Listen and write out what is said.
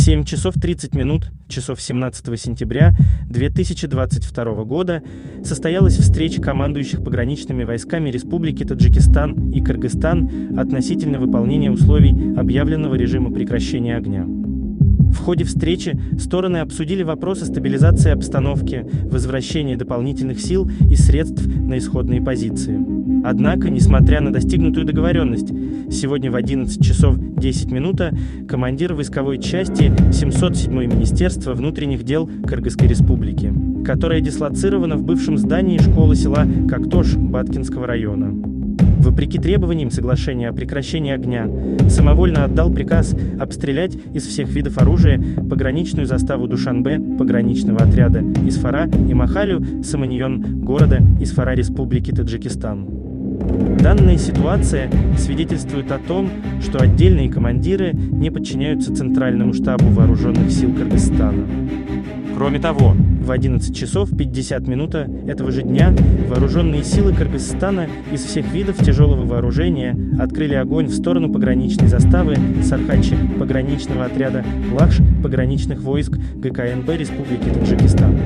7 часов 30 минут, часов 17 сентября 2022 года состоялась встреча командующих пограничными войсками Республики Таджикистан и Кыргызстан относительно выполнения условий объявленного режима прекращения огня. В ходе встречи стороны обсудили вопросы стабилизации обстановки, возвращения дополнительных сил и средств на исходные позиции. Однако, несмотря на достигнутую договоренность, сегодня в 11 часов 10 минут командир войсковой части 707-й Министерства внутренних дел Кыргызской Республики, которая дислоцирована в бывшем здании школы села Коктош Баткинского района, вопреки требованиям соглашения о прекращении огня, самовольно отдал приказ обстрелять из всех видов оружия пограничную заставу Душанбе пограничного отряда Исфара и Махалю Саманьон города Исфара Республики Таджикистан. Данная ситуация свидетельствует о том, что отдельные командиры не подчиняются Центральному штабу вооруженных сил Кыргызстана. Кроме того, в 11 часов 50 минут этого же дня вооруженные силы Кыргызстана из всех видов тяжелого вооружения открыли огонь в сторону пограничной заставы Сархачи пограничного отряда Лакш пограничных войск ГКНБ Республики Таджикистан.